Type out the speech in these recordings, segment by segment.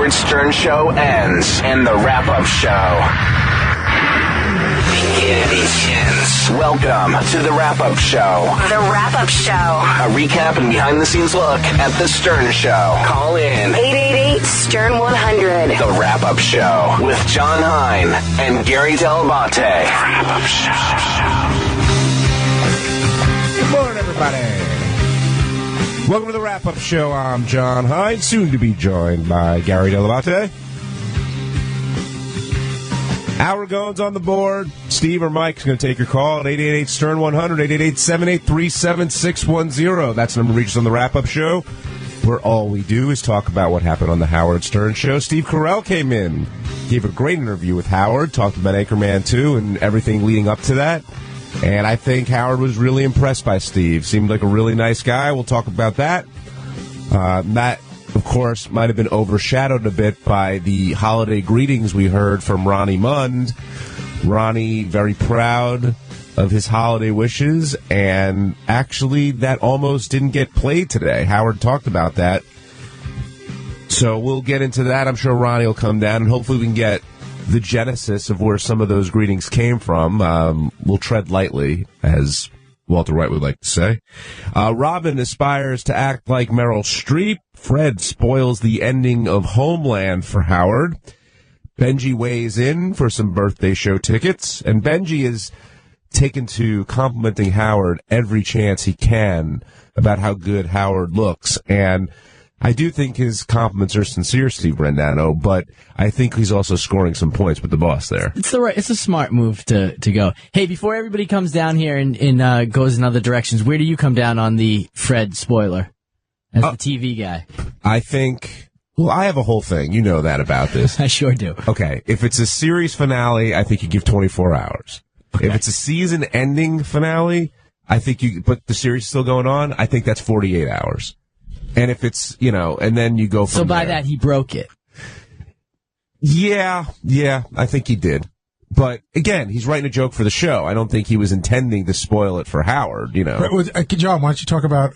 Howard Stern Show ends and the wrap-up show begins. Welcome to the wrap-up show. The wrap-up show. A recap and behind-the-scenes look at the Stern Show. Call in 888-STERN-100. The wrap-up show with John Hein and Gary Delabate. Wrap-up show. Good morning, everybody. Welcome to the wrap-up show. I'm John Hein, soon to be joined by Gary Delabate. Howard Goins on the board. Steve or Mike's going to take your call at 888-STERN-100, 888-783-7610. That's the number to reach us on the wrap-up show, where all we do is talk about what happened on the Howard Stern Show. Steve Carell came in, gave a great interview with Howard, talked about Anchorman 2 and everything leading up to that. And I think Howard was really impressed by Steve. Seemed like a really nice guy. We'll talk about that. That, of course, might have been overshadowed a bit by the holiday greetings we heard from Ronnie Mund. Ronnie, very proud of his holiday wishes, and actually that almost didn't get played today. Howard talked about that. So we'll get into that. I'm sure Ronnie will come down, and hopefully we can get the genesis of where some of those greetings came from. We'll tread lightly, as Walter White would like to say. Robin aspires to act like Meryl Streep. Fred spoils the ending of Homeland for Howard. Benji weighs in for some birthday show tickets. And Benji is taken to complimenting Howard every chance he can about how good Howard looks. And I do think his compliments are sincere, Steve Brandano, but I think he's also scoring some points with the boss there. It's a smart move to go. Hey, before everybody comes down here and goes in other directions, where do you come down on the Fred spoiler as the TV guy? I think, well, I have a whole thing. You know that about this. I sure do. Okay, if it's a series finale, I think you give 24 hours. Okay. If it's a season-ending finale, I think but the series is still going on, I think that's 48 hours. And if it's, and then you go from So by there. that, he broke it. Yeah, I think he did. But, again, he's writing a joke for the show. I don't think he was intending to spoil it for Howard, John, why don't you talk about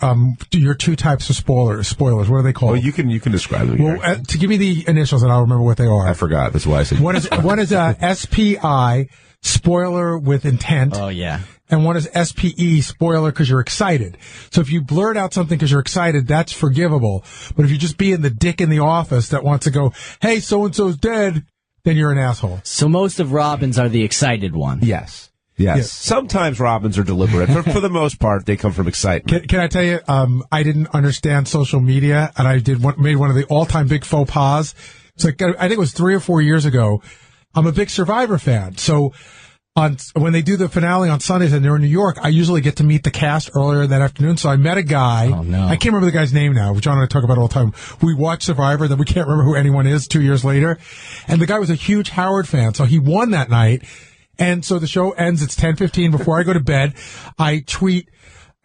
your two types of spoilers? What are they called? Well, you can describe them. Well, to give me the initials, and I'll remember what they are. I forgot. That's why I said. One is SPI, spoiler with intent. Oh, yeah. And one is SPE, spoiler because you're excited. So if you blurt out something because you're excited, that's forgivable. But if you just being the dick in the office that wants to go, hey, so-and-so's dead, then you're an asshole. So most of Robins are the excited one. Yes. Sometimes Robins are deliberate. For the most part, they come from excitement. Can I tell you, I didn't understand social media, and I made one of the all-time big faux pas. It's like, I think it was 3 or 4 years ago. I'm a big Survivor fan. So when they do the finale on Sundays and they're in New York, I usually get to meet the cast earlier that afternoon. So I met a guy. Oh, no. I can't remember the guy's name now. John and I talk about it all the time. We watch Survivor, then we can't remember who anyone is 2 years later. And the guy was a huge Howard fan. So he won that night. And so the show ends. It's 10:15. Before I go to bed, I tweet,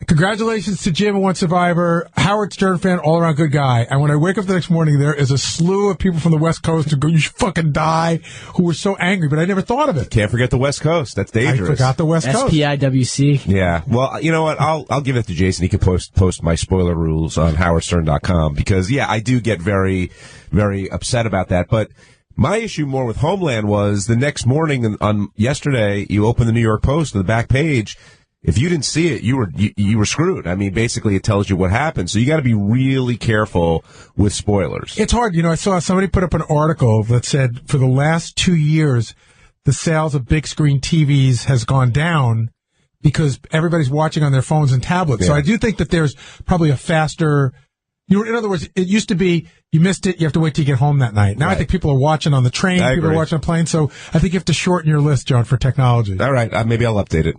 congratulations to Jim who won Survivor. Howard Stern fan, all around good guy. And when I wake up the next morning, there is a slew of people from the West Coast who go, you should fucking die, who were so angry, but I never thought of it. Can't forget the West Coast. That's dangerous. I forgot the West Coast. SPIWC. Yeah. Well, you know what? I'll give it to Jason. He can post my spoiler rules on howardstern.com because, yeah, I do get very, very upset about that. But my issue more with Homeland was the next morning on yesterday, you open the New York Post on the back page. If you didn't see it, you were screwed. I mean, basically, it tells you what happened. So you got to be really careful with spoilers. It's hard. I saw somebody put up an article that said for the last 2 years, the sales of big screen TVs has gone down because everybody's watching on their phones and tablets. Yeah. So I do think that there's probably a faster. In other words, it used to be you missed it, you have to wait till you get home that night. Now right. I think people are watching on the train, people are watching on a plane. So I think you have to shorten your list, John, for technology. All right, maybe I'll update it.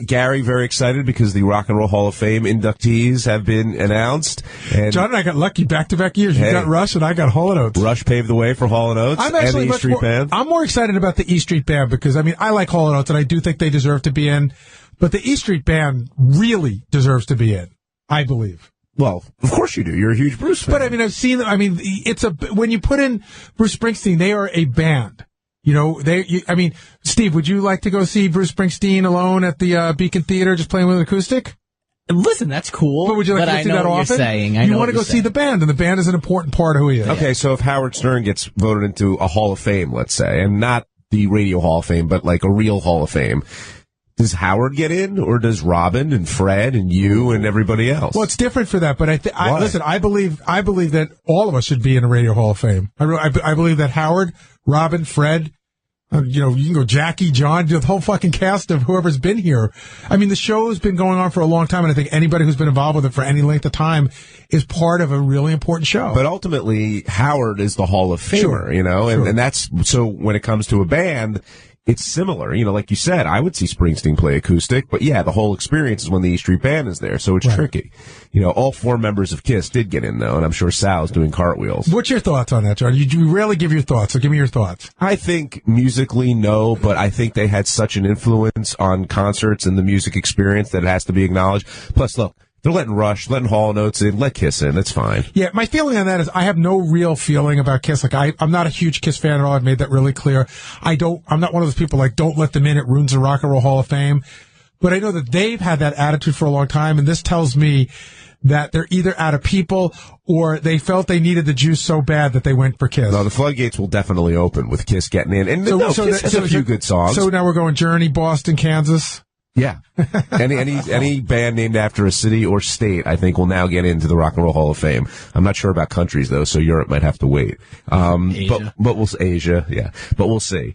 Gary, very excited because the Rock and Roll Hall of Fame inductees have been announced. And John and I got lucky back-to-back years. You got Rush and I got Hall & Oates. Rush paved the way for Hall & Oates and the E Street Band. I'm more excited about the E Street Band because, I like Hall & Oates and I do think they deserve to be in. But the E Street Band really deserves to be in, I believe. Well, of course you do. You're a huge Bruce fan. But, I've seen them. When you put in Bruce Springsteen, they are a band. Steve, would you like to go see Bruce Springsteen alone at the Beacon Theater just playing with an acoustic? Listen, that's cool. But would you like but to I see know that what often? you're saying. You want to go see the band, and the band is an important part of who he is. Okay, so if Howard Stern gets voted into a Hall of Fame, let's say, and not the Radio Hall of Fame, but like a real Hall of Fame, does Howard get in, or does Robin and Fred and you and everybody else? Well, it's different for that, but Why? listen. I believe that all of us should be in a Radio Hall of Fame. I believe that Howard, Robin, Fred, you can go Jackie, John, the whole fucking cast of whoever's been here. I mean, the show has been going on for a long time, and I think anybody who's been involved with it for any length of time is part of a really important show. But ultimately, Howard is the Hall of Famer, Sure. and that's, so when it comes to a band, it's similar. Like you said, I would see Springsteen play acoustic, but yeah, the whole experience is when the E Street Band is there, so it's tricky. All 4 members of KISS did get in, though, and I'm sure Sal's doing cartwheels. What's your thoughts on that, John? You rarely give your thoughts, so give me your thoughts. I think musically, no, but I think they had such an influence on concerts and the music experience that it has to be acknowledged. Plus, look, they're letting Rush, letting Hall & Oates in, let KISS in. That's fine. Yeah, my feeling on that is I have no real feeling about KISS. Like I'm not a huge KISS fan at all. I've made that really clear. I'm not one of those people like, don't let them in. It ruins the Rock and Roll Hall of Fame. But I know that they've had that attitude for a long time, and this tells me that they're either out of people or they felt they needed the juice so bad that they went for KISS. No, the floodgates will definitely open with KISS getting in. And KISS has a few good songs. So now we're going Journey, Boston, Kansas. Yeah. any band named after a city or state, I think, will now get into the Rock and Roll Hall of Fame. I'm not sure about countries, though, so Europe might have to wait. Asia. But we'll Asia, yeah. But we'll see.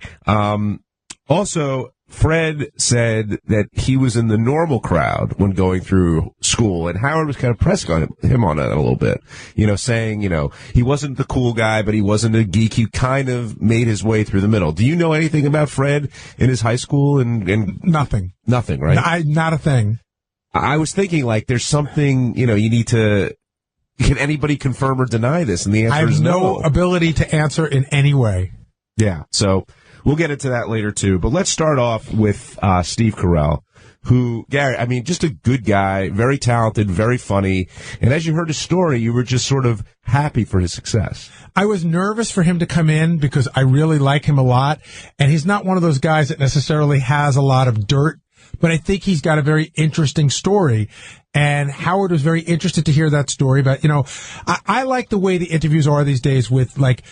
Also, Fred said that he was in the normal crowd when going through school, and Howard was kind of pressing on him on it a little bit, saying, he wasn't the cool guy, but he wasn't a geek. He kind of made his way through the middle. Do you know anything about Fred in his high school? And Nothing. Nothing, right? Not a thing. I was thinking, like, there's something, you need to, can anybody confirm or deny this? And the answer is no. I have no ability to answer in any way. Yeah, so we'll get into that later, too. But let's start off with Steve Carell, who, Gary, I mean, just a good guy, very talented, very funny. And as you heard his story, you were just sort of happy for his success. I was nervous for him to come in because I really like him a lot. And he's not one of those guys that necessarily has a lot of dirt, but I think he's got a very interesting story. And Howard was very interested to hear that story. But, I like the way the interviews are these days with, like,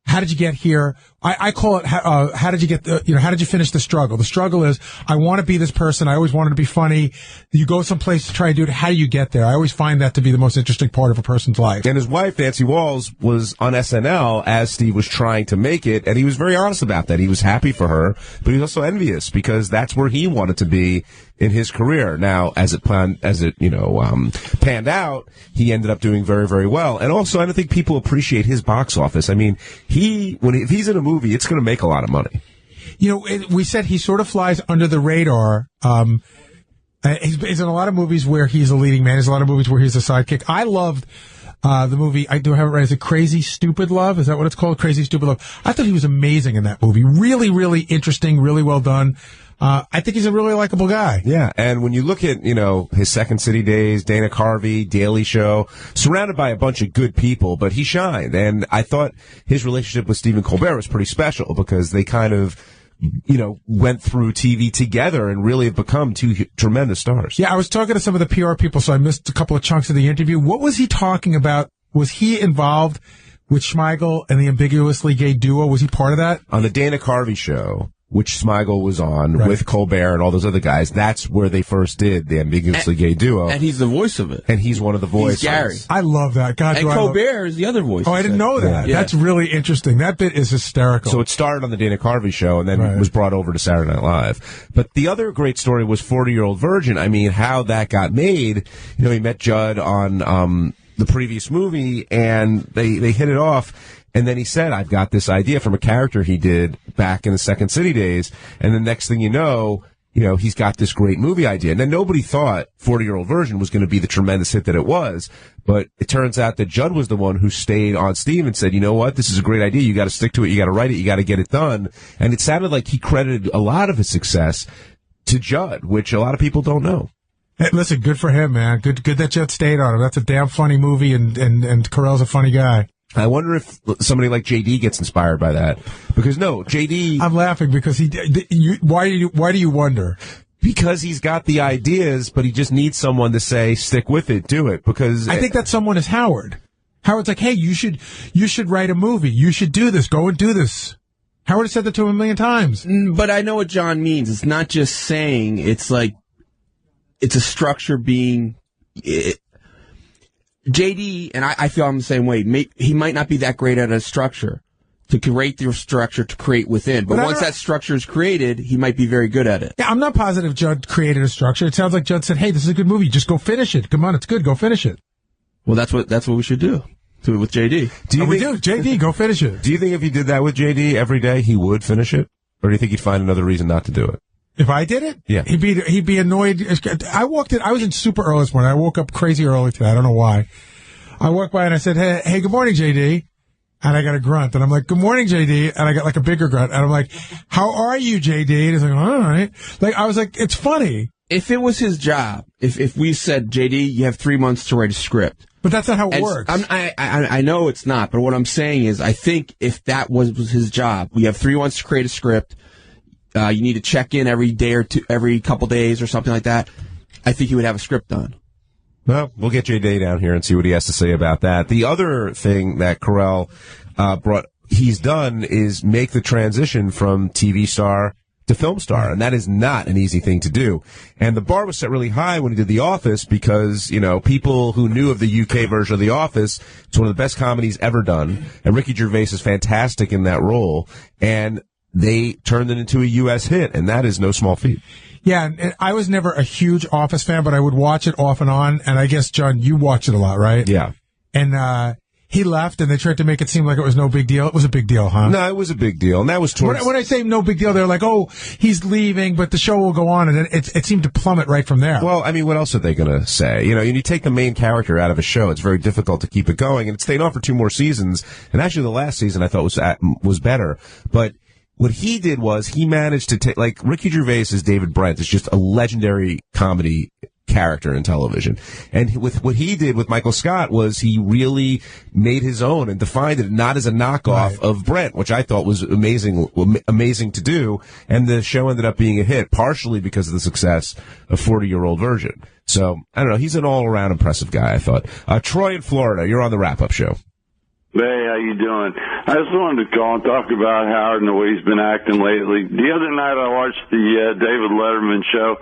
how did you get here? I call it, how did you get how did you finish the struggle? The struggle is, I want to be this person. I always wanted to be funny. You go someplace to try and do it. How do you get there? I always find that to be the most interesting part of a person's life. And his wife, Nancy Walls, was on SNL as Steve was trying to make it, and he was very honest about that. He was happy for her, but he was also envious because that's where he wanted to be in his career. Now, as it panned out, he ended up doing very, very well. And also, I don't think people appreciate his box office. I mean, if he's in a movie, it's going to make a lot of money. We said he sort of flies under the radar. He's in a lot of movies where he's a leading man. There's a lot of movies where he's a sidekick. I loved the movie, I do have it right, is it Crazy Stupid Love? Is that what it's called? Crazy Stupid Love. I thought he was amazing in that movie. Really, really interesting, really well done. I think he's a really likable guy. Yeah, and when you look at, his Second City days, Dana Carvey, Daily Show, surrounded by a bunch of good people, but he shined. And I thought his relationship with Stephen Colbert was pretty special because they kind of, went through TV together and really have become two tremendous stars. Yeah, I was talking to some of the PR people, so I missed a couple of chunks of the interview. What was he talking about? Was he involved with Schmeigel and the ambiguously gay duo? Was he part of that? On the Dana Carvey show, which Smigel was on with Colbert and all those other guys, that's where they first did the ambiguously gay duo. And he's the voice of it. And he's one of the voices. He's Gary. I love that. God, and Colbert is the other voice. Oh, I didn't know that. Yeah. That's really interesting. That bit is hysterical. So it started on the Dana Carvey show and then was brought over to Saturday Night Live. But the other great story was 40-Year-Old Virgin. I mean, how that got made. He met Judd on the previous movie and they hit it off. And then he said, I've got this idea from a character he did back in the Second City days. And the next thing you know, he's got this great movie idea. And then nobody thought 40-Year-Old Virgin was going to be the tremendous hit that it was. But it turns out that Judd was the one who stayed on Steve and said, you know what, this is a great idea. You got to stick to it. You got to write it. You got to get it done. And it sounded like he credited a lot of his success to Judd, which a lot of people don't know. Hey, listen, good for him, man. Good that Judd stayed on him. That's a damn funny movie, and Carell's a funny guy. I wonder if somebody like JD gets inspired by that. Because no, JD... I'm laughing because why do you wonder? Because he's got the ideas, but he just needs someone to say, stick with it, do it. Because I think that someone is Howard. Howard's like, hey, you should write a movie. You should do this. Go and do this. Howard has said that to him a million times. But I know what John means. It's not just saying. It's like it's a structure being. JD, and I feel I'm the same way. He might not be that great at a structure to create the structure to create within. But once that structure is created, he might be very good at it. Yeah, I'm not positive Judd created a structure. It sounds like Judd said, hey, this is a good movie. Just go finish it. Come on, it's good. Go finish it. Well, that's what we should do with JD. We do. JD, go finish it. Do you think if you did that with JD every day, he would finish it? Or do you think he'd find another reason not to do it? If I did it? Yeah. He'd be annoyed. I was in super early this morning. I woke up crazy early today. I don't know why. I walked by and I said, hey, good morning, JD. And I got a grunt. And I'm like, good morning, JD. And I got like a bigger grunt. And I'm like, how are you, JD? And he's like, all right. Like, I was like, it's funny. If it was his job, if we said, JD, you have 3 months to write a script. But that's not how it works. I know it's not, but what I'm saying is I think if that was his job, we have 3 months to create a script. You need to check in every day or two, every couple days or something like that. I think he would have a script done. Well, we'll get JD down here and see what he has to say about that. The other thing that Carell he's done is make the transition from TV star to film star, and that is not an easy thing to do. And the bar was set really high when he did The Office because, people who knew of the UK version of The Office, it's one of the best comedies ever done, and Ricky Gervais is fantastic in that role, and they turned it into a U.S. hit, and that is no small feat. Yeah, and I was never a huge Office fan, but I would watch it off and on, and I guess, John, you watch it a lot, right? Yeah. And he left, and they tried to make it seem like it was no big deal. It was a big deal, huh? No, it was a big deal, and that was towards... When I say no big deal, they're like, oh, he's leaving, but the show will go on, and it seemed to plummet right from there. Well, I mean, what else are they going to say? You take the main character out of a show, it's very difficult to keep it going, and it stayed on for 2 more seasons, and actually the last season I thought was better, but... What he did was he managed to take, like, Ricky Gervais as David Brent is just a legendary comedy character in television. And with what he did with Michael Scott was he really made his own and defined it not as a knockoff of Brent, which I thought was amazing to do. And the show ended up being a hit, partially because of the success of 40-year-old version. So, I don't know, he's an all-around impressive guy, I thought. Troy in Florida, you're on the wrap-up show. Hey, how you doing? I just wanted to call and talk about Howard and the way he's been acting lately. The other night I watched the David Letterman show.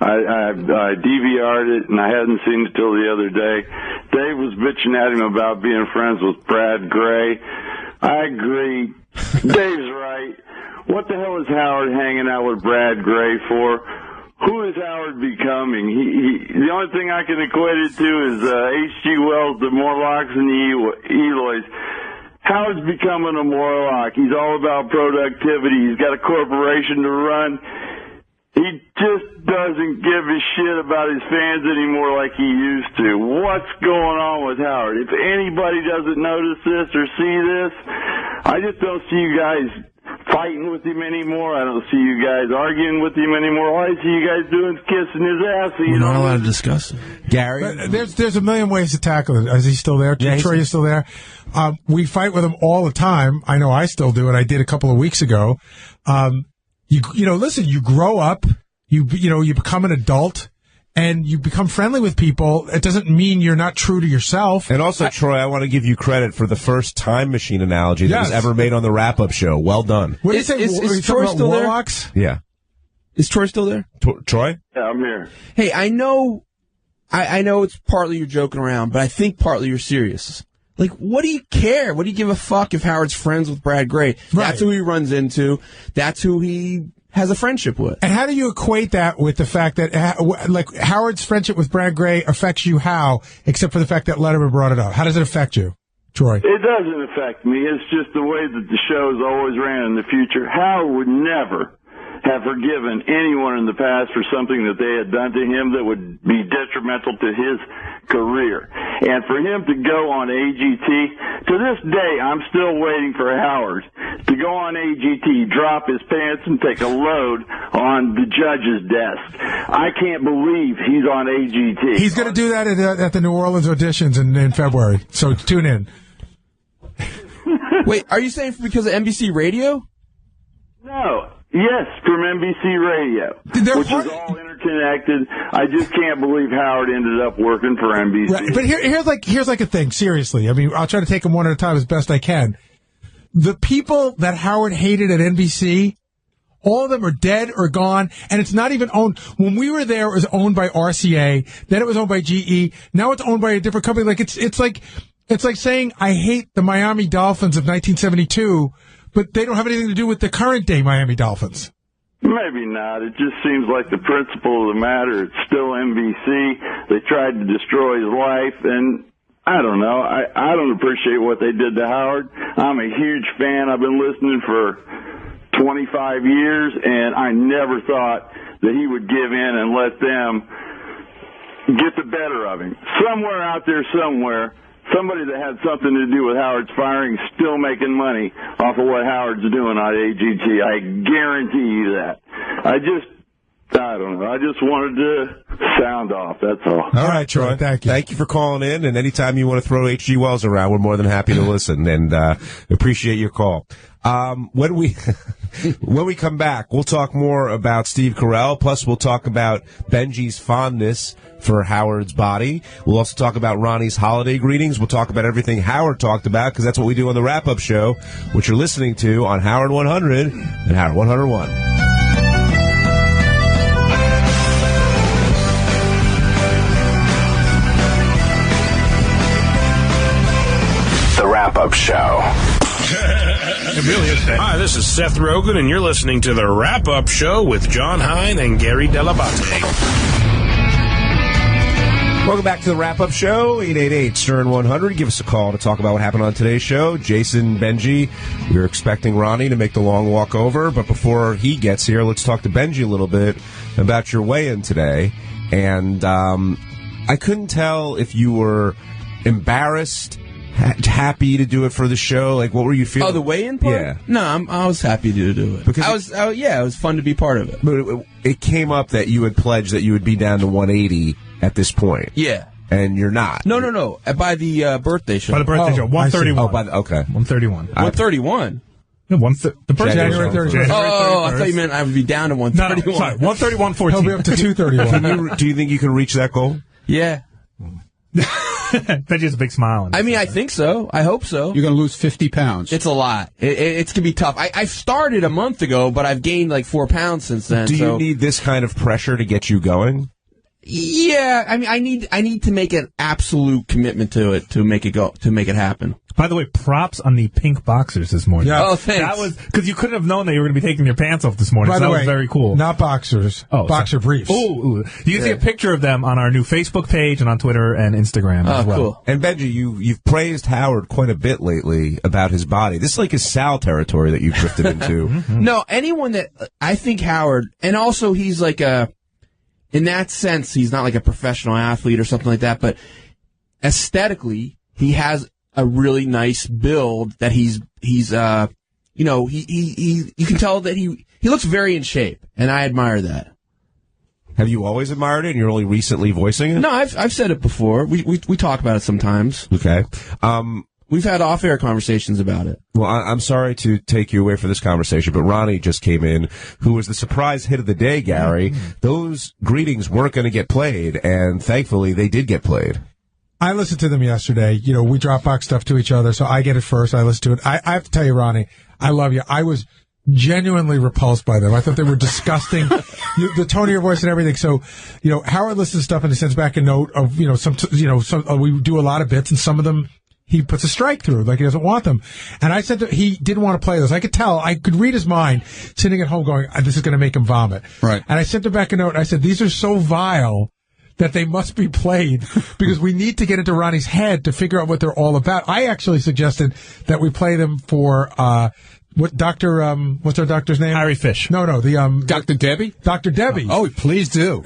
I DVR'd it, and I hadn't seen it till the other day. Dave was bitching at him about being friends with Brad Gray. I agree. Dave's right. What the hell is Howard hanging out with Brad Gray for? Who is Howard becoming? The only thing I can equate it to is H.G. Wells, the Morlocks, and the Eloys. Howard's becoming a Morlock. He's all about productivity. He's got a corporation to run. He just doesn't give a shit about his fans anymore like he used to. What's going on with Howard? If anybody doesn't notice this or see this, I just don't see you guys fighting with him anymore. I don't see you guys arguing with him anymore. All I see you guys doing is kissing his ass. We're not allowed to discuss it. Gary? There's a million ways to tackle it. Is he still there? Yeah, Troy, you still there? We fight with him all the time. I know I still do, and I did a couple of weeks ago. Listen, you grow up, you become an adult, and you become friendly with people. It doesn't mean you're not true to yourself. And also, Troy, I want to give you credit for the first time machine analogy that was ever made on the wrap-up show. Well done. What did you say? Is Troy still Warlocks? there? Yeah. Is Troy still there? Troy? Yeah, I'm here. Hey, I know it's partly you're joking around, but I think partly you're serious. Like, what do you care? What do you give a fuck if Howard's friends with Brad Gray? That's who he runs into. That's who he has a friendship with. And how do you equate that with the fact that, Howard's friendship with Brad Gray affects you how, except for the fact that Letterman brought it up? How does it affect you, Troy? It doesn't affect me. It's just the way that the show's always ran in the future. Howard would never have forgiven anyone in the past for something that they had done to him that would be detrimental to his career. And for him to go on AGT, to this day, I'm still waiting for Howard to go on AGT, drop his pants, and take a load on the judge's desk. I can't believe he's on AGT. He's going to do that at the New Orleans auditions in February, so tune in. Wait, are you saying because of NBC Radio? No, Yes, from NBC Radio, They're which is all interconnected. I just can't believe Howard ended up working for NBC. Right, but here's like a thing. Seriously, I mean, I'll try to take them one at a time as best I can. The people that Howard hated at NBC, all of them are dead or gone, and it's not even owned. When we were there, it was owned by RCA. Then it was owned by GE. Now it's owned by a different company. Like it's like saying I hate the Miami Dolphins of 1972. But they don't have anything to do with the current day Miami Dolphins. Maybe not. It just seems like the principle of the matter. It's still NBC. They tried to destroy his life, and I don't know. I don't appreciate what they did to Howard. I'm a huge fan. I've been listening for 25 years, and I never thought that he would give in and let them get the better of him. Somewhere out there, somebody that had something to do with Howard's firing still making money off of what Howard's doing on AGT. I guarantee you that. I don't know. I just wanted to sound off. That's all. All right, Troy. Thank you. Thank you for calling in. And anytime you want to throw H.G. Wells around, we're more than happy to listen and appreciate your call. When we come back, we'll talk more about Steve Carell. Plus, we'll talk about Benji's fondness for Howard's body. We'll also talk about Ronnie's holiday greetings. We'll talk about everything Howard talked about, because that's what we do on the wrap-up show, which you're listening to on Howard 100 and Howard 101. The Wrap-Up Show. It really is. Hi, this is Seth Rogen, and you're listening to The Wrap-Up Show with John Hein and Gary Dell'Abate. Welcome back to the Wrap-Up Show, 888-STERN-100. Give us a call to talk about what happened on today's show. Jason, Benji, we were expecting Ronnie to make the long walk over, but before he gets here, let's talk to Benji a little bit about your weigh-in today. And I couldn't tell if you were embarrassed, happy to do it for the show. Like, what were you feeling? Oh, the weigh-in part? Yeah. No, I was happy to do it. Because it was fun to be part of it. But it came up that you had pledged that you would be down to 180 at this point. Yeah. And you're not. No. By the birthday show. By the birthday show. 131. Okay. 131. 131? No, the birthday January 31st. Oh, I thought you meant I would be down to 131. No, sorry. 131.14. He'll be up to 231. Do you think you can reach that goal? Yeah. Benji has a big smile. I mean, I think so. I hope so. You're going to lose 50 pounds. It's a lot. It's going to be tough. I started a month ago, but I've gained like 4 pounds since then. Do you need this kind of pressure to get you going? Yeah, I mean, I need to make an absolute commitment to it to make it happen. By the way, props on the pink boxers this morning. Yeah. Oh, thanks. That was because you couldn't have known that you were going to be taking your pants off this morning. By So the that way, was very cool. Not boxers. Boxer briefs. Ooh. You can see a picture of them on our new Facebook page and on Twitter and Instagram as well. Cool. And Benji, you've praised Howard quite a bit lately about his body. This is like his Sal territory that you've drifted into. No, anyone that I think Howard, and also he's like in that sense, he's not like a professional athlete or something like that, but aesthetically, he has a really nice build that he's you can tell that he looks very in shape, and I admire that. Have you always admired it, and you're only recently voicing it? No, I've said it before. We talk about it sometimes. Okay. We've had off-air conversations about it. Well, I'm sorry to take you away from this conversation, but Ronnie just came in, who was the surprise hit of the day, Gary. Those greetings weren't going to get played, and thankfully they did get played. I listened to them yesterday. You know, we Dropbox stuff to each other, so I get it first. I listen to it. I have to tell you, Ronnie, I love you. I was genuinely repulsed by them. I thought they were disgusting. The tone of your voice and everything. So, you know, Howard listens to stuff and he sends back a note of, we do a lot of bits, and some of them he puts a strike through, like he doesn't want them. And I said he didn't want to play those. I could tell. I could read his mind sitting at home going, this is going to make him vomit. Right. And I sent him back a note and I said, these are so vile that they must be played because we need to get into Ronnie's head to figure out what they're all about. I actually suggested that we play them for, what's our doctor's name? Harry Fish. No, Dr. Debbie? Dr. Debbie. Oh, please do.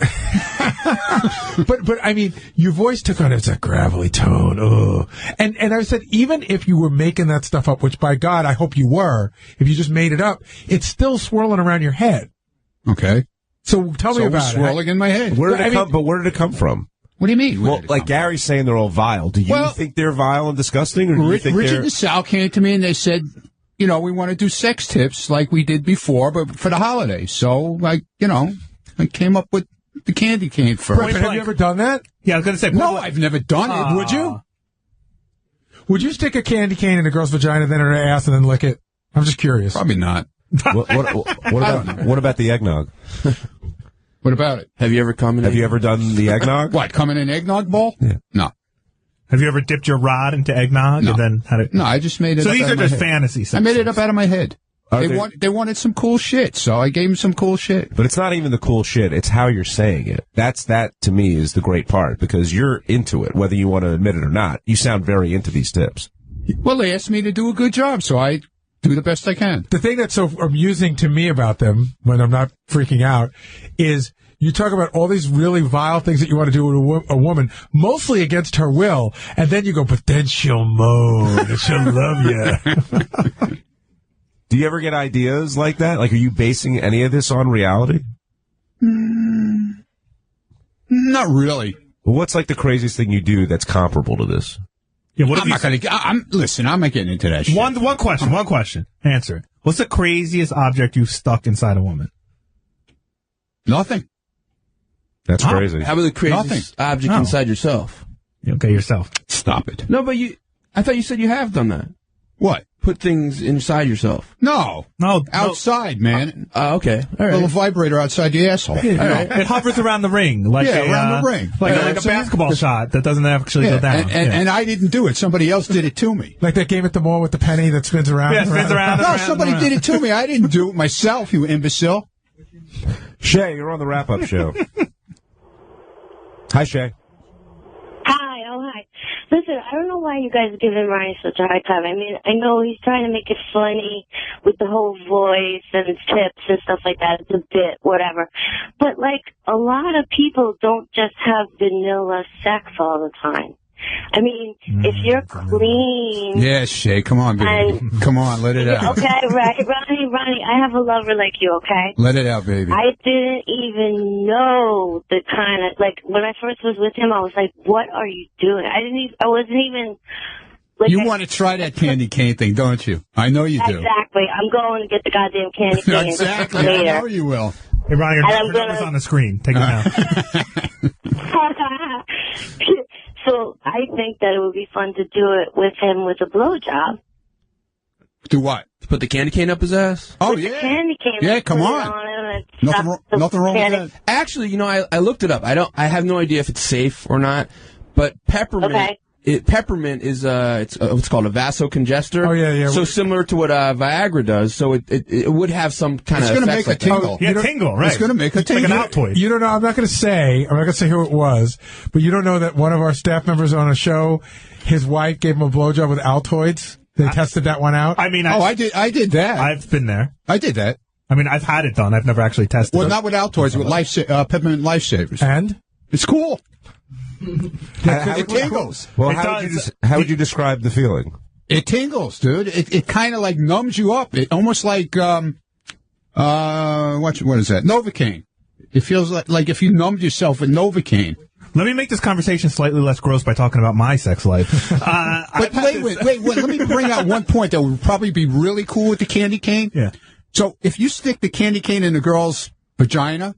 But I mean, your voice took on, it's a gravelly tone. Oh. And I said, even if you were making that stuff up, which by God, I hope you were, if you just made it up, it's still swirling around your head. Okay. So tell me So it about was swirling in my head. Where did it come from? What do you mean? Well, like Gary's saying they're all vile. Do you think they're vile and disgusting, or do you think Richard they're... and Sal came to me and they said, we want to do sex tips like we did before, but for the holidays. So, I came up with the candy cane first. Wait, but have you ever done that? Yeah, I was going to say. No, I've never done it. Would you? Would you stick a candy cane in a girl's vagina, then in her ass, and then lick it? I'm just curious. Probably not. What about the eggnog? What about it? Have you ever come in? Have you ever done the eggnog? What, come in an eggnog bowl? Yeah. No. Have you ever dipped your rod into eggnog and then had it? No, I just made it So up these out are of my just head. fantasy I made it up out of my head. Are They wanted some cool shit, so I gave them some cool shit. But it's not even the cool shit. It's how you're saying it. That, to me, is the great part, because you're into it, whether you want to admit it or not. You sound very into these tips. Well, they asked me to do a good job, so I do the best I can. The thing that's so amusing to me about them, when I'm not freaking out, is you talk about all these really vile things that you want to do with a woman, mostly against her will, and then you go, but then she'll moan and she'll love you. Do you ever get ideas like that? Like, are you basing any of this on reality? Not really. Well, what's like the craziest thing you do that's comparable to this? Yeah, what I'm not going to. Listen, I'm not getting into that shit. One question. Answer it. What's the craziest object you've stuck inside a woman? Nothing. That's crazy. How about the craziest object inside yourself? Okay, yourself. Stop it. No, but I thought you said you have done that. What? Put things inside yourself. No. Outside, man. Okay. All right. A little vibrator outside the asshole. Yeah, it hovers around the ring. Like around the ring. Like a basketball shot that doesn't actually go down. And I didn't do it. Somebody else did it to me. Like that game at the mall with the penny that spins around. Yeah, spins around. No, somebody did it to me. I didn't do it myself, you imbecile. Shay, you're on the wrap-up show. Hi, Shay. Hi, hi. Listen, I don't know why you guys are giving Ryan such a hard time. I mean, I know he's trying to make it funny with the whole voice and tips and stuff like that. It's a bit, whatever. But, like, a lot of people don't just have vanilla sex all the time. I mean, if you're clean... Yeah, Shay, come on, baby. Come on, let it out. Okay, right. Ronnie, I have a lover like you, okay? Let it out, baby. I didn't even know the kind of, like, when I first was with him, I was like, what are you doing? I wasn't even... Like, you want to try that candy cane thing, don't you? I know you do. Exactly. I'm going to get the goddamn candy cane. Exactly. Later. I know you will. Hey, Ronnie, your number's on the screen. Take it down. So I think that it would be fun to do it with him with a blowjob. Do what? Put the candy cane up his ass? Oh, Put the candy cane. Yeah, come put it on. him and Nothing wrong with candy. that. Actually, I looked it up. I have no idea if it's safe or not, but peppermint. Okay. Peppermint is it's what's called a vasocongester. Oh, yeah. So similar to what Viagra does. So it would have some kind It's of. going to make effects a like tingle. Yeah, tingle, right. It's going to make a tingle. Like an Altoid. You don't know. I'm not going to say who it was, but you don't know that one of our staff members on a show, his wife gave him a blowjob with Altoids. They tested that one out. I mean, I did that. I've been there. I did that. I mean, I've had it done. I've never actually tested Well, it. not with Altoids, with peppermint lifesavers. And? It's cool. It tingles. Well, how would you describe the feeling? It tingles, dude. It kind of like numbs you up. It almost like what is that? Novocaine. It feels like if you numbed yourself with Novocaine. Let me make this conversation slightly less gross by talking about my sex life. But wait. Let me bring out one point that would probably be really cool with the candy cane. Yeah. So if you stick the candy cane in a girl's vagina,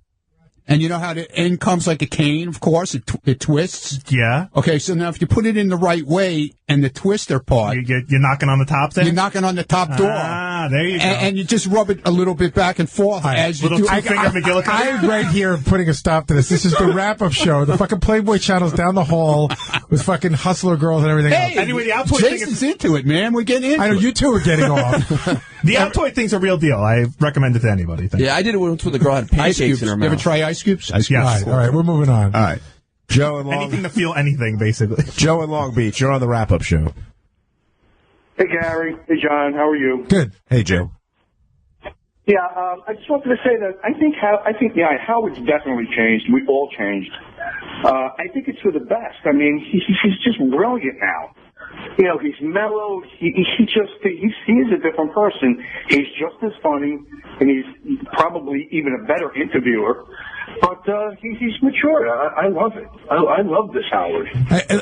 and you know how the end comes like a cane, of course, it twists. Yeah. Okay, so now if you put it in the right way and the twister part, You're knocking on the top there? you're knocking on the top door. Ah, there you go. And you just rub it a little bit back and forth as you do. Two-finger McGillicuddy. I'm right here putting a stop to this. This is the wrap-up show. The fucking Playboy channel's down the hall with fucking hustler girls and everything else. Anyway, the Altoid thing Jason's into it, man. We're getting into it. I know you two are getting off. The Altoid thing's a real deal. I recommend it to anybody. Yeah, I did it once with a girl had Ice pancakes cubes. in her You mouth. ever try ice cubes? Ice cubes. Yes. All right, we're moving on. All right. Joe in Anything to feel anything, basically. Joe in Long Beach, you're on the wrap-up show. Hey, Gary. Hey, John. How are you? Good. Hey, Joe. Yeah, I just wanted to say that I think Howard's definitely changed. We've all changed. I think it's for the best. I mean, he's just brilliant now. You know, he's mellow. He is a different person. He's just as funny, and he's probably even a better interviewer. But he's matured. I love it. I love this Howard.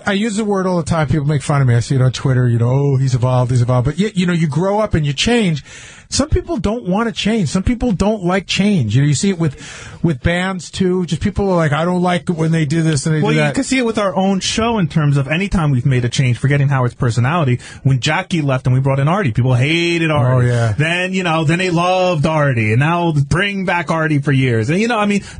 I use the word all the time. People make fun of me. I see it on Twitter. Oh, he's evolved. But yet, you grow up and you change. Some people don't want to change. Some people don't like change. You see it with bands too. Just people are like, I don't like it when they do this and they do that. Well, you can see it with our own show in terms of any time we've made a change, forgetting Howard's personality. When Jackie left and we brought in Artie, people hated Artie. Oh, yeah. Then they loved Artie, and now bring back Artie for years. And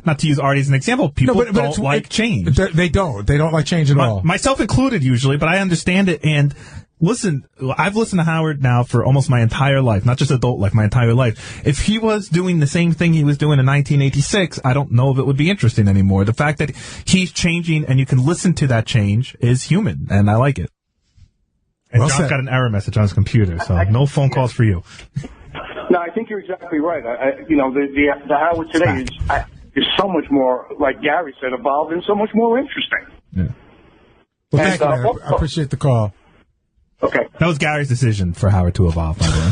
not to use Artie as an example, people don't like change. They don't like change at all. Myself included, usually, but I understand it. And listen, I've listened to Howard now for almost my entire life, not just adult life, my entire life. If he was doing the same thing he was doing in 1986, I don't know if it would be interesting anymore. The fact that he's changing and you can listen to that change is human, and I like it. And John's got an error message on his computer, so no phone calls for you. No, I think you're exactly right. The Howard today is so much more, like Gary said, evolved and so much more interesting. Yeah. Well, thank you. I appreciate the call. Okay. That was Gary's decision for Howard to evolve, by the way.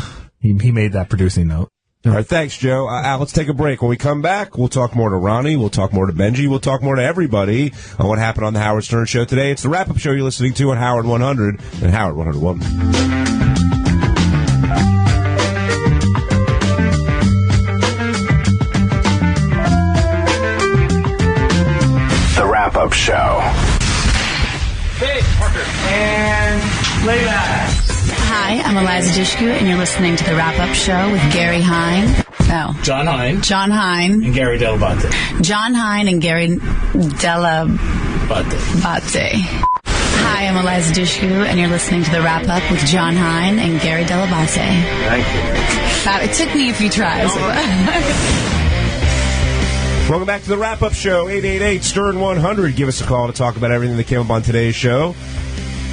He made that producing note. All right, thanks, Joe. Let's take a break. When we come back, we'll talk more to Ronnie, we'll talk more to Benji, we'll talk more to everybody on what happened on the Howard Stern Show today. It's the wrap-up show you're listening to on Howard 100 and Howard 101. The wrap-up show. Hey, Parker. And play back. Hi, I'm Eliza Dushku, and you're listening to The Wrap-Up Show with Gary Hine. No. John Hine. John Hine. And Gary Dell'Abate. John Hine and Gary Dell'Abate. Hi, I'm Eliza Dushku, and you're listening to The Wrap-Up with John Hine and Gary Dell'Abate. Thank you. It took me a few tries. Welcome back to the wrap-up show, 888-STERN-100. Give us a call to talk about everything that came up on today's show.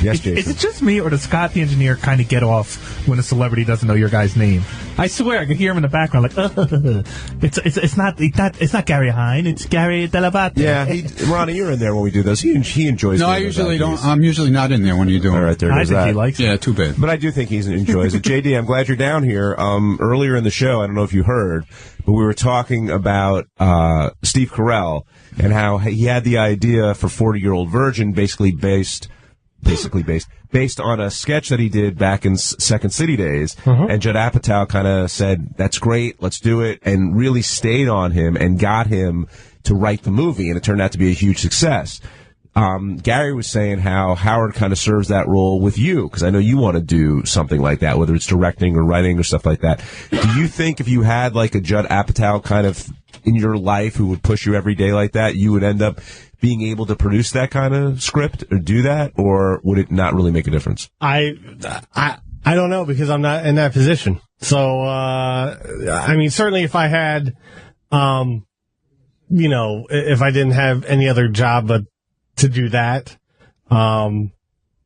Yes, Jason. Is it just me, or does Scott the engineer kind of get off when a celebrity doesn't know your guy's name? I swear, I can hear him in the background, like, it's not Gary Hine, it's Gary Dell'Abate. Yeah, Ronnie, you're in there when we do those. He enjoys. No, I usually don't. I'm usually not in there when you do it. All right, there goes that. He likes it. Yeah, too bad. But I do think he enjoys it. JD, I'm glad you're down here. Earlier in the show, I don't know if you heard, but we were talking about Steve Carell and how he had the idea for 40-Year-Old Virgin, basically based on a sketch that he did back in Second City days. And Judd Apatow kind of said, that's great, let's do it, and really stayed on him and got him to write the movie, and it turned out to be a huge success. Gary was saying how Howard kind of serves that role with you, because I know you want to do something like that, whether it's directing or writing or stuff like that. Do you think if you had like a Judd Apatow kind of in your life who would push you every day like that, you would end up being able to produce that kind of script or do that, or would it not really make a difference? I don't know, because I'm not in that position. So, I mean, certainly if I had, if I didn't have any other job but to do that,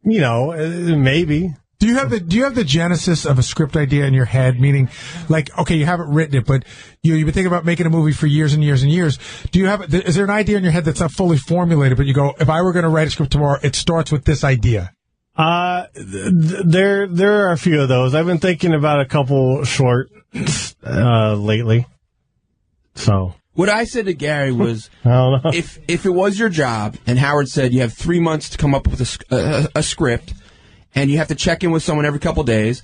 maybe. Do you have the genesis of a script idea in your head? Meaning, like, okay, you haven't written it, but you've been thinking about making a movie for years and years and years. Is there an idea in your head that's not fully formulated, but you go, if I were going to write a script tomorrow, it starts with this idea? There are a few of those. I've been thinking about a couple short, lately. So. What I said to Gary was, I don't know. if it was your job and Howard said you have 3 months to come up with a script, and you have to check in with someone every couple days,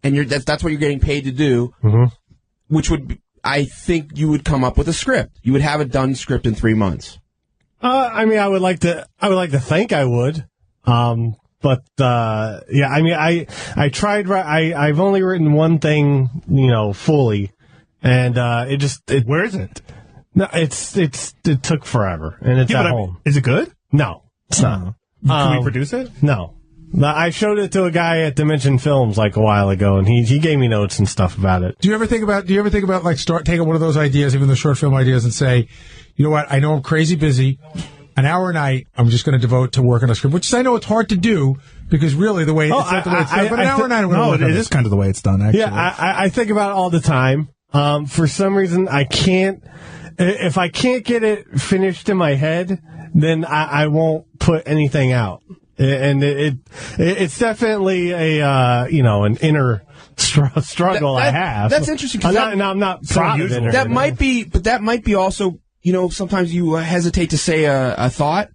and that's what you're getting paid to do, which would be, I think you would come up with a script. You would have a done script in 3 months. I mean, I would like to think I would. But yeah, I mean, I tried, I've only written one thing, fully, and where is it? No, it took forever, and it's at home. Is it good? No, it's not. Can we produce it? No. I showed it to a guy at Dimension Films like a while ago, and he gave me notes and stuff about it. Do you ever think about like taking one of those ideas, even the short film ideas, and say, you know what, I know I'm crazy busy, an hour a night I'm just going to devote to work on a script, which I know it's hard to do because really the way it's not the way it's done, but an hour a night I'm going to work on it. It is kind of the way it's done, actually. Yeah, I think about it all the time. For some reason I can't. If I can't get it finished in my head, then I won't put anything out. And it's definitely an inner struggle I have. That's interesting. I'm not proud of it. That might be also sometimes you hesitate to say a thought.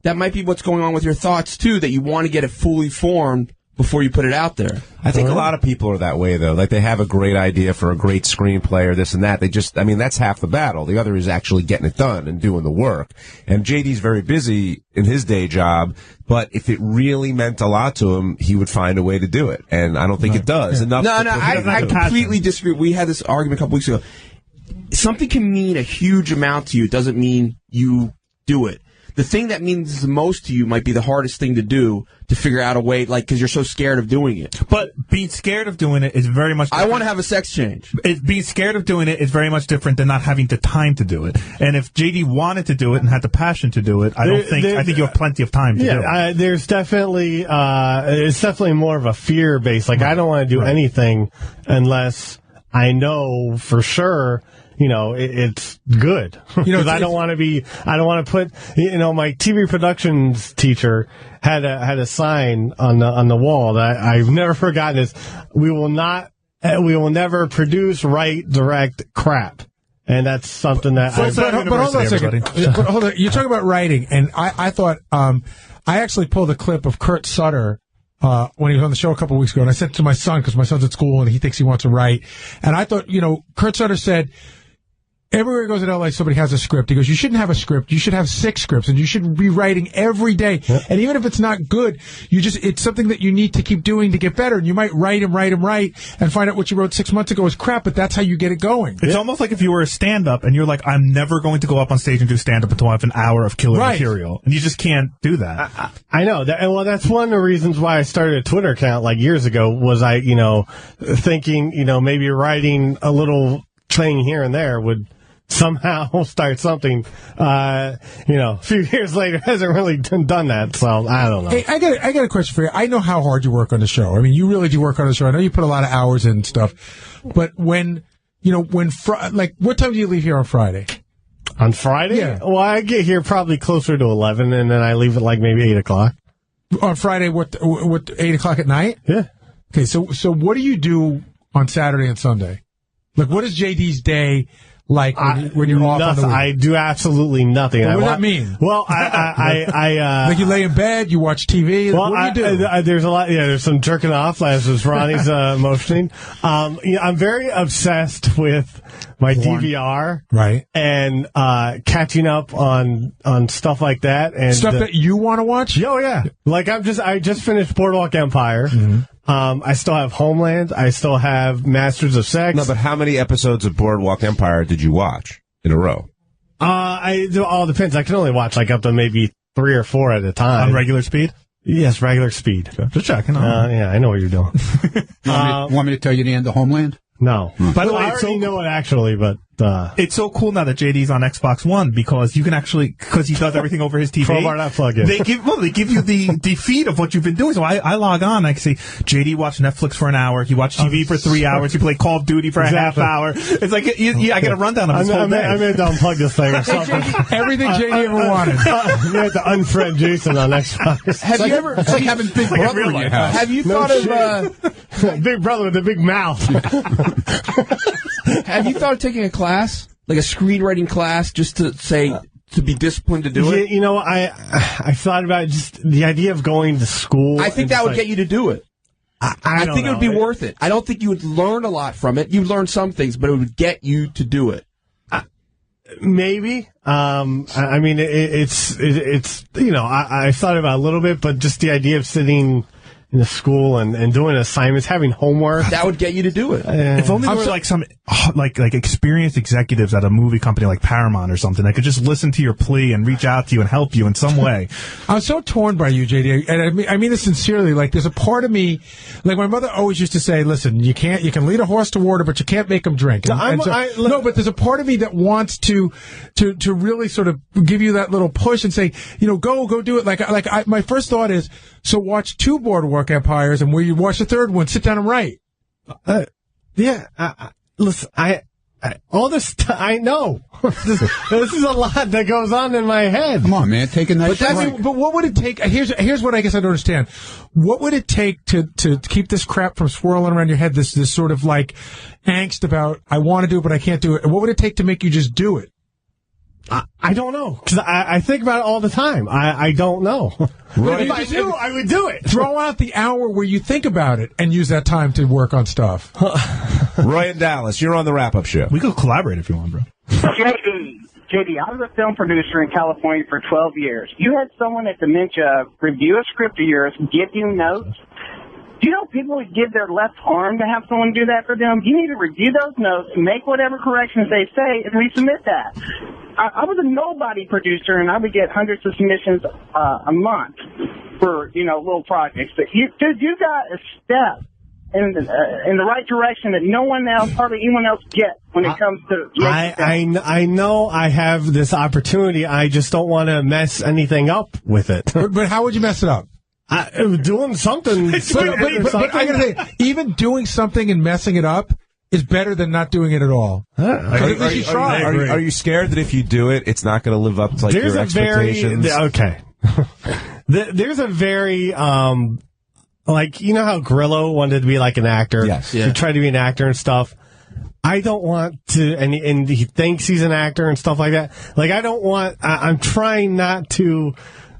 That might be what's going on with your thoughts, too, that you want to get it fully formed before you put it out there. I think a lot of people are that way, though. Like, they have a great idea for a great screenplay or this and that. That's half the battle. The other is actually getting it done and doing the work. And JD's very busy in his day job, but if it really meant a lot to him, he would find a way to do it. And I don't think it does. No, I completely disagree. We had this argument a couple weeks ago. Something can mean a huge amount to you. It doesn't mean you do it. The thing that means the most to you might be the hardest thing to do, to figure out a way, because you're so scared of doing it. But being scared of doing it is very much different. I want to have a sex change. Being scared of doing it is very much different than not having the time to do it. And if JD wanted to do it and had the passion to do it, I think you have plenty of time to do it. There's definitely, it's definitely more of a fear base. Like, I don't want to do anything unless I know for sure, it's good. Because I don't want to put, my TV productions teacher had a sign on the wall that I've never forgotten is, we will never produce, write, direct crap. And that's something that but hold on a second. But hold on. You're talking about writing, and I thought, I actually pulled a clip of Kurt Sutter, when he was on the show a couple of weeks ago, and I sent it to my son because my son's at school and he thinks he wants to write. And I thought, Kurt Sutter said, everywhere he goes in LA, somebody has a script. He goes, you shouldn't have a script. You should have 6 scripts, and you should be writing every day. Yeah. And even if it's not good, it's something that you need to keep doing to get better. And you might write and find out what you wrote 6 months ago is crap, but that's how you get it going. It's almost like if you were a stand-up and you're like, I'm never going to go up on stage and do stand-up until I have an hour of killer material. And you just can't do that. I know. That's one of the reasons why I started a Twitter account like years ago, was I, thinking, maybe writing a little thing here and there would somehow start something. A few years later hasn't really done that, so I don't know. Hey, I got a question for you. I know how hard you work on the show. I mean, you really do work on the show. I know you put a lot of hours in and stuff. But what time do you leave here on Friday? On Friday? Yeah. Well, I get here probably closer to 11, and then I leave at maybe 8 o'clock. On Friday, what 8 o'clock at night? Yeah. Okay, so what do you do on Saturday and Sunday? Like, what is JD's day like when you're off on the week? I do absolutely nothing. What does that mean? Well, I you lay in bed, you watch TV. Well, what do you do? There's a lot. Yeah, there's some jerking off, as Ronnie's motioning. I'm very obsessed with my DVR, right, and catching up on stuff like that, and stuff that you want to watch. Oh yeah, I just finished Boardwalk Empire. Mm-hmm. I still have Homeland. I still have Masters of Sex. No, but how many episodes of Boardwalk Empire did you watch in a row? It all depends. I can only watch up to maybe 3 or 4 at a time. On regular speed? Yes, regular speed. Just checking. Yeah, I know what you're doing. Want me to tell you the end of Homeland? No. By the way, I already know it actually, but it's so cool now that JD's on Xbox One because you can because he does everything over his TV. Crowbar that plug-in. They give you the feed of what you've been doing. So I log on. I can see JD watched Netflix for an hour. He watched TV for 3 hours. He played Call of Duty for a half hour. It's like I get a rundown of his whole day. I meant to unplug this thing or something. Everything JD ever wanted. You had to unfriend Jason on Xbox. Have you ever? It's like having Big Brother in your house. Have you thought of Big Brother with the big mouth? Have you thought of taking a class, like a screenwriting class, just to be disciplined to do it? You know, I thought about just the idea of going to school. I think that would get you to do it. I think it would be worth it. I don't think you would learn a lot from it. You'd learn some things, but it would get you to do it. Maybe. I mean, it's I thought about it a little bit, but just the idea of sitting in the school and doing assignments, having homework. That would get you to do it. If only there were like some like experienced executives at a movie company like Paramount or something that could just listen to your plea and reach out to you and help you in some way. I'm so torn by you, JD, and I mean this sincerely. Like, there's a part of me, like my mother always used to say, "Listen, you can lead a horse to water, but you can't make him drink." No, but there's a part of me that wants to really sort of give you that little push and say, go do it. My first thought is, so watch 2 Boardwalk Empires, and where you watch the 3rd one, sit down and write. Listen, all this I know. This is a lot that goes on in my head. Come on, man, take a nice break. But what would it take? Here's what I guess I don't understand. What would it take to keep this crap from swirling around your head? This sort of like angst about I want to do it but I can't do it. And what would it take to make you just do it? I don't know, because I think about it all the time. I don't know. Right. If I knew, I would do it. Throw out the hour where you think about it and use that time to work on stuff. Roy in Dallas, you're on the wrap-up show. We could collaborate if you want, bro. JD, I was a film producer in California for 12 years. You had someone at Dementia review a script of yours, give you notes. Do you know people would give their left arm to have someone do that for them? You need to review those notes, make whatever corrections they say, and resubmit that. I was a nobody producer, and I would get hundreds of submissions a month for, little projects. But you got a step in the right direction that no one else, hardly anyone else gets when it comes to I know I have this opportunity. I just don't want to mess anything up with it. But how would you mess it up? Doing something. But I gotta say, even doing something and messing it up is better than not doing it at all. Are you scared that if you do it, it's not going to live up to your expectations? There's a very, you know how Grillo wanted to be like an actor? Yes. Yeah. He tried to be an actor and stuff. I don't want to, and he thinks he's an actor and stuff like that. I'm trying not to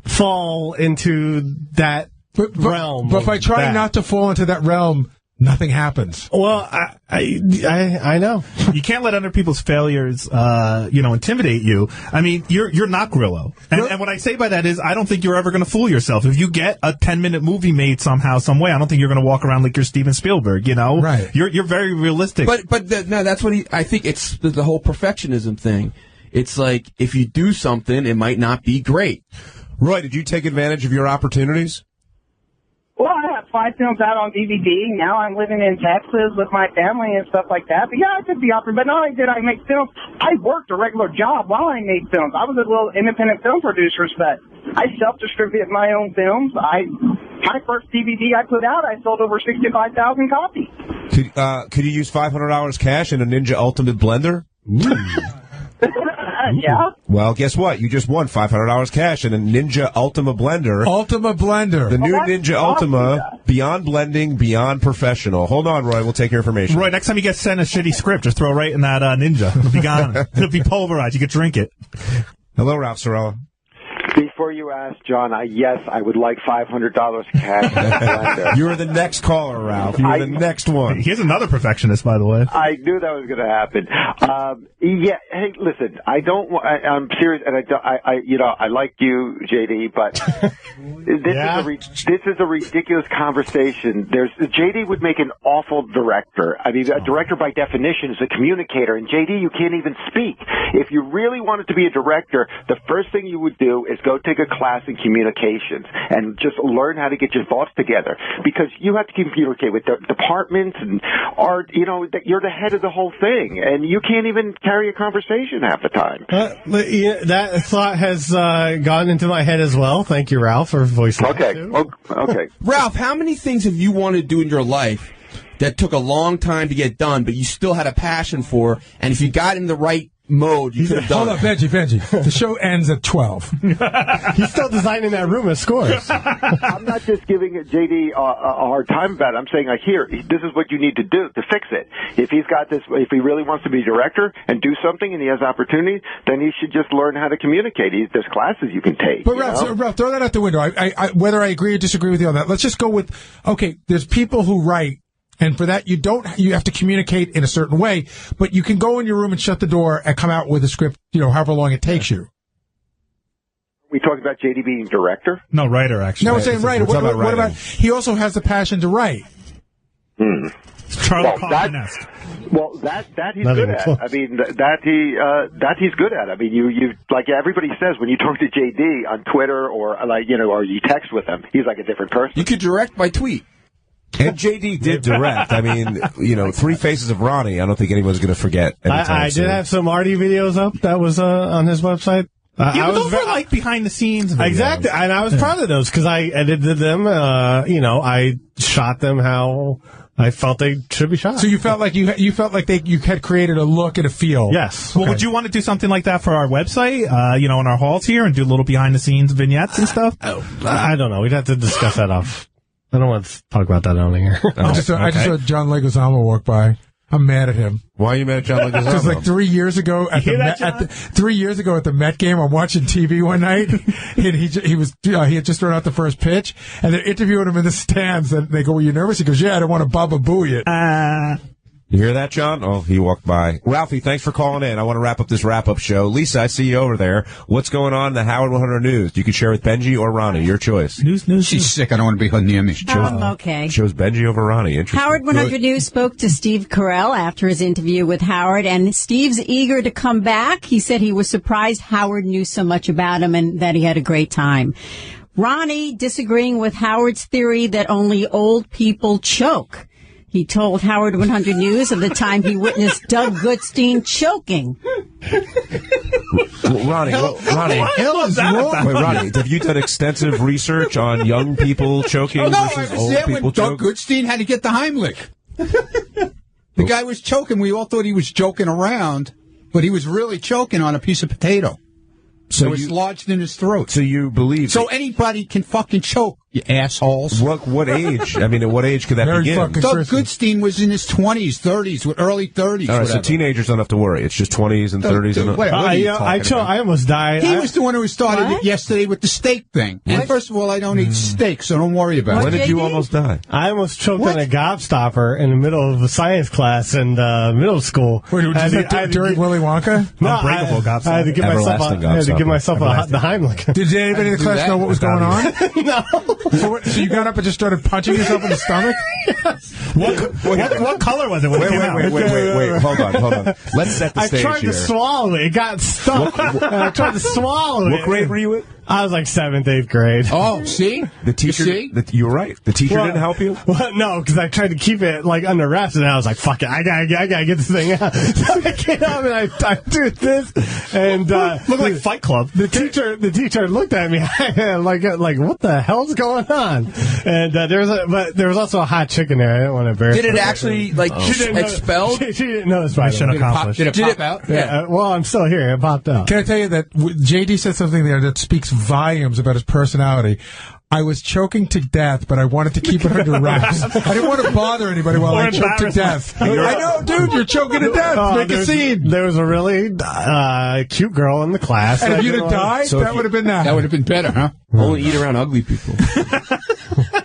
fall into that realm. But by trying not to fall into that realm, nothing happens. Well, I know. You can't let other people's failures, intimidate you. I mean, you're not Grillo. And what I say by that is, I don't think you're ever going to fool yourself. If you get a 10-minute movie made somehow, some way, I don't think you're going to walk around like you're Steven Spielberg, Right. You're very realistic. No, that's what I think it's the whole perfectionism thing. It's like, if you do something, it might not be great. Roy, did you take advantage of your opportunities? Well, I have 5 films out on DVD. Now I'm living in Texas with my family and stuff like that. But yeah, I took the opportunity. But not only did I make films, I worked a regular job while I made films. I was a little independent film producer, but I self-distributed my own films. My first DVD I put out, I sold over 65,000 copies. Could you use $500 cash in a Ninja Ultimate Blender? Yeah. Well, guess what? You just won $500 cash in a Ninja Ultima Blender. Ultima Blender. The new Ninja Ultima, beyond blending, beyond professional. Hold on, Roy. We'll take your information. Roy, next time you get sent a shitty script, just throw it right in that Ninja. It'll be gone. It'll be pulverized. You can drink it. Hello, Ralph Sorella. Before you ask, John, yes, I would like $500 cash. You're the next caller, Ralph. You're the next one. He's another perfectionist, by the way. I knew that was going to happen. Yeah. Hey, listen, I'm serious, and I like you, JD, but this is a ridiculous conversation. JD would make an awful director. I mean, a director by definition is a communicator, and JD, you can't even speak. If you really wanted to be a director, the first thing you would do is go take a class in communications and just learn how to get your thoughts together, because you have to communicate with the departments and art. You're the head of the whole thing, and you can't even carry a conversation half the time. That thought has gone into my head as well. Thank you, Ralph, for voicing Okay. Okay. Ralph, how many things have you wanted to do in your life that took a long time to get done, but you still had a passion for, and if you got in the right mode, you could have done Hold up, Benji. The show ends at 12. He's still designing that room of scores. I'm not just giving JD a hard time about it. I'm saying, this is what you need to do to fix it. If he's got this, if he really wants to be a director and do something and he has opportunity, then he should just learn how to communicate. There's classes you can take. But Ralph, throw that out the window. I whether I agree or disagree with you on that, let's just go with, there's people who write, and for that, you have to communicate in a certain way, but you can go in your room and shut the door and come out with a script, however long it takes you. We talked about JD being director? No, writer, actually. No, I'm saying writer. What about, he also has the passion to write. Charlie Kaufman-esque. Well, that he's good at. I mean, that he's good at. I mean, you like everybody says when you talk to JD on Twitter or or you text with him, he's like a different person. You could direct by tweet. And JD did direct. I mean, Three Faces of Ronnie, I don't think anyone's going to forget. I did have some Artie videos up that was on his website. But those were like behind the scenes videos. Exactly, and I was proud of those because I edited them. I shot them how I felt they should be shot. So you felt like you had created a look and a feel. Yes. Well, would you want to do something like that for our website? In our halls here, and do little behind the scenes vignettes and stuff? I don't know. We'd have to discuss that off. I don't want to talk about that on here. I just saw John Leguizamo walk by. I'm mad at him. Why are you mad at John Leguizamo? Because like 3 years ago at the Met game, I'm watching TV one night, and he had just thrown out the first pitch, and they're interviewing him in the stands, and they go, "Were you nervous?" He goes, "Yeah, I don't want to Baba Booey it." You hear that, John? Oh, he walked by. Ralphie, thanks for calling in. I want to wrap up this wrap-up show. Lisa, I see you over there. What's going on in the Howard 100 News? You can share with Benji or Ronnie. Your choice. News. She's sick. I don't want to be her near me. Okay. Chose Benji over Ronnie. Interesting. Howard 100 News spoke to Steve Carell after his interview with Howard, and Steve's eager to come back. He said he was surprised Howard knew so much about him and that he had a great time. Ronnie disagreeing with Howard's theory that only old people choke. He told Howard 100 News of the time he witnessed Doug Goodstein choking. Ronnie, have you done extensive research on young people choking versus old people choking? Doug Goodstein had to get the Heimlich. The guy was choking. We all thought he was joking around, but he was really choking on a piece of potato. So it was lodged in his throat. So you believe? So anybody can fucking choke, you assholes. What age? I mean, at what age could that begin? Doug Goodstein was in his 20s, 30s, early 30s. All right, so teenagers don't have to worry. It's just 20s and 30s. I almost died. He was the one who started it yesterday with the steak thing. And first of all, I don't eat steak, so don't worry about it. When did you almost die? I almost choked on a gobstopper in the middle of a science class in middle school. Wait, during Willy Wonka? No, Unbreakable gobstopper. I had to give myself the Heimlich. Did anybody in the class know what was going on? No. So you got up and just started punching yourself in the stomach? What color was it when it came out? Wait. Hold on. Let's set the stage here. I tried to swallow it. It got stuck. I tried to swallow it. What grade were you in? I was like 7th, 8th grade. Oh, see? The teacher, you were right. The teacher didn't help you? Well, no, because I tried to keep it like under wraps, and I was like, fuck it, I gotta get this thing out. So I came up and I do this, and looked like Fight Club. The teacher looked at me like what the hell's going on? And there was also a hot chicken there. I didn't want to embarrass. Did it actually expelled? She didn't notice. Mission accomplished. Did it pop out? Yeah. Well, I'm still here. It popped out. Can I tell you that JD said something there that speaks volumes about his personality? I was choking to death, but I wanted to keep it under wraps. I didn't want to bother anybody while I choked to death. I know, dude, you're choking to death. Make a scene. There was a really cute girl in the class. And if you'd have died, that would have been that. That would have been better, huh? Only eat around ugly people.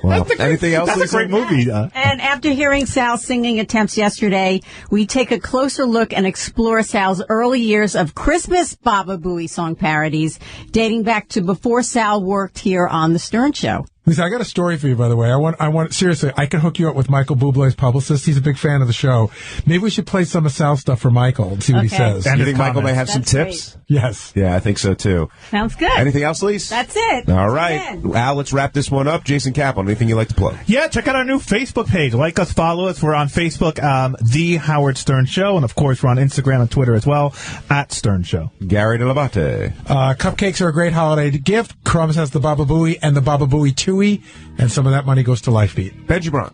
Wow. Anything else? That's a great movie. And after hearing Sal's singing attempts yesterday, we take a closer look and explore Sal's early years of Christmas Baba Booey song parodies, dating back to before Sal worked here on The Stern Show. Lisa, I got a story for you, by the way. I want seriously, I can hook you up with Michael Bublé's publicist. He's a big fan of the show. Maybe we should play some of Sal's stuff for Michael and see what he says. And you think Michael may have some tips? Yes. Yeah, I think so, too. Sounds good. Anything else, Lise? That's it. All right. Al, let's wrap this one up. Jason Kaplan, anything you'd like to plug? Yeah, check out our new Facebook page. Like us, follow us. We're on Facebook, The Howard Stern Show. And, of course, we're on Instagram and Twitter as well, @Stern Show. Gary Dell'Abate. Cupcakes are a great holiday gift. Crumbs has the Baba Booey and the Baba Booey Tooie, and some of that money goes to Lifebeat. Benji Bronk.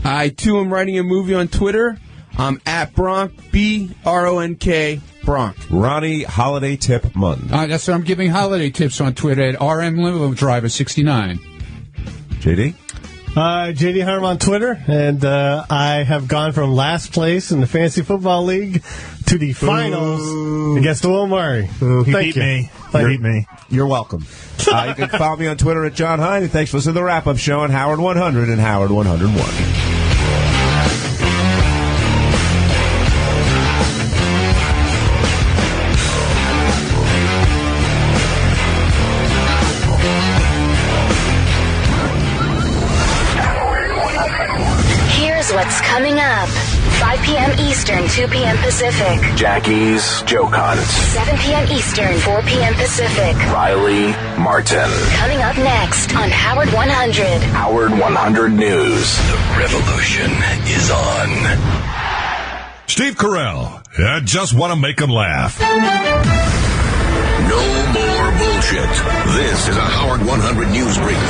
I, too, am writing a movie on Twitter. I'm @Bronk, BRONK, Bronk. Ronnie, holiday tip Mund. That's what I'm giving holiday tips on Twitter at RM Limo Driver 69. JD? JD Harm on Twitter, and I have gone from last place in the Fantasy Football League to the finals against Will Murray. He beat me. He beat me. You're welcome. You can follow me on Twitter at John Hein, and thanks for listening to the wrap-up show on Howard 100 and Howard 101. What's coming up? 5 p.m. Eastern, 2 p.m. Pacific. Jackie's Joke Hunt. 7 p.m. Eastern, 4 p.m. Pacific. Riley Martin. Coming up next on Howard 100. Howard 100 News. The revolution is on. Steve Carell. I just want to make him laugh. No more bullshit. This is a Howard 100 News Brief.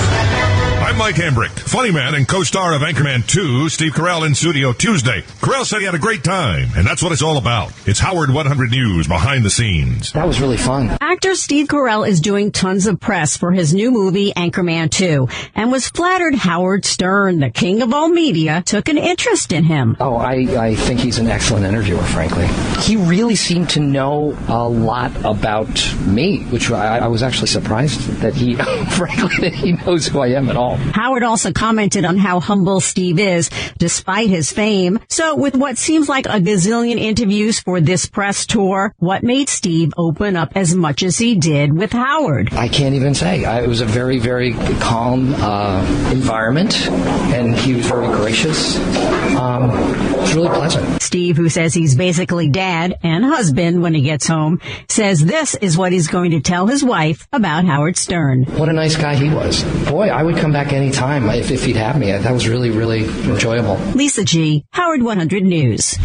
I'm Mike Hambrick, funny man and co-star of Anchorman 2, Steve Carell in studio Tuesday. Carell said he had a great time, and that's what it's all about. It's Howard 100 News behind the scenes. That was really fun. Actor Steve Carell is doing tons of press for his new movie, Anchorman 2, and was flattered Howard Stern, the king of all media, took an interest in him. Oh, I think he's an excellent interviewer, frankly. He really seemed to know a lot about me, which I was actually surprised that he, frankly, that he knows who I am at all. Howard also commented on how humble Steve is, despite his fame. So with what seems like a gazillion interviews for this press tour, what made Steve open up as much as he did with Howard? I can't even say. It was a very, very calm environment, and he was very gracious. It was really pleasant. Steve, who says he's basically dad and husband when he gets home, says this is what he's going to tell his wife about Howard Stern. What a nice guy he was. Boy, I would come back anytime if he'd have me. That was really, really enjoyable. Lisa G., Howard 100 News.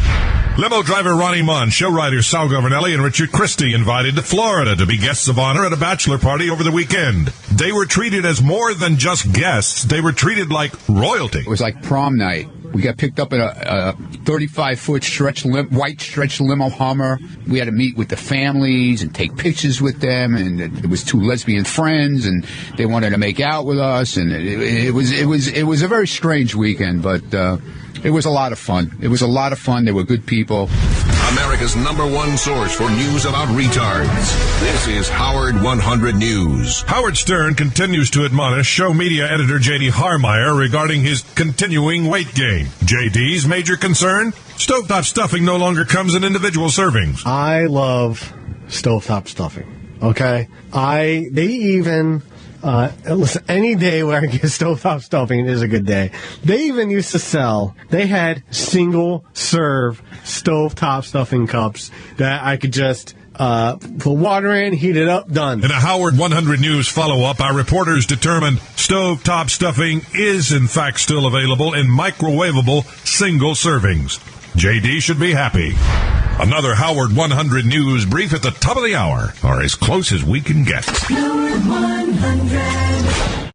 Limo driver Ronnie Munn, show writers Sal Governelli and Richard Christie invited to Florida to be guests of honor at a bachelor party over the weekend. They were treated as more than just guests. They were treated like royalty. It was like prom night. We got picked up in a 35-foot white stretch limo Hummer. We had to meet with the families and take pictures with them, and it was two lesbian friends, and they wanted to make out with us, and it was a very strange weekend, but it was a lot of fun. It was a lot of fun. They were good people. America's #1 source for news about retards. This is Howard 100 News. Howard Stern continues to admonish show media editor J.D. Harmeyer regarding his continuing weight gain. J.D.'s major concern? Stovetop stuffing no longer comes in individual servings. I love stovetop stuffing. Okay? They even... listen, any day where I get stovetop stuffing is a good day. They even used to sell, they had single-serve stovetop stuffing cups that I could just put water in, heat it up, done. In a Howard 100 News follow-up, our reporters determined stovetop stuffing is, in fact, still available in microwavable single servings. JD should be happy. Another Howard 100 News brief at the top of the hour, or as close as we can get. Howard 100.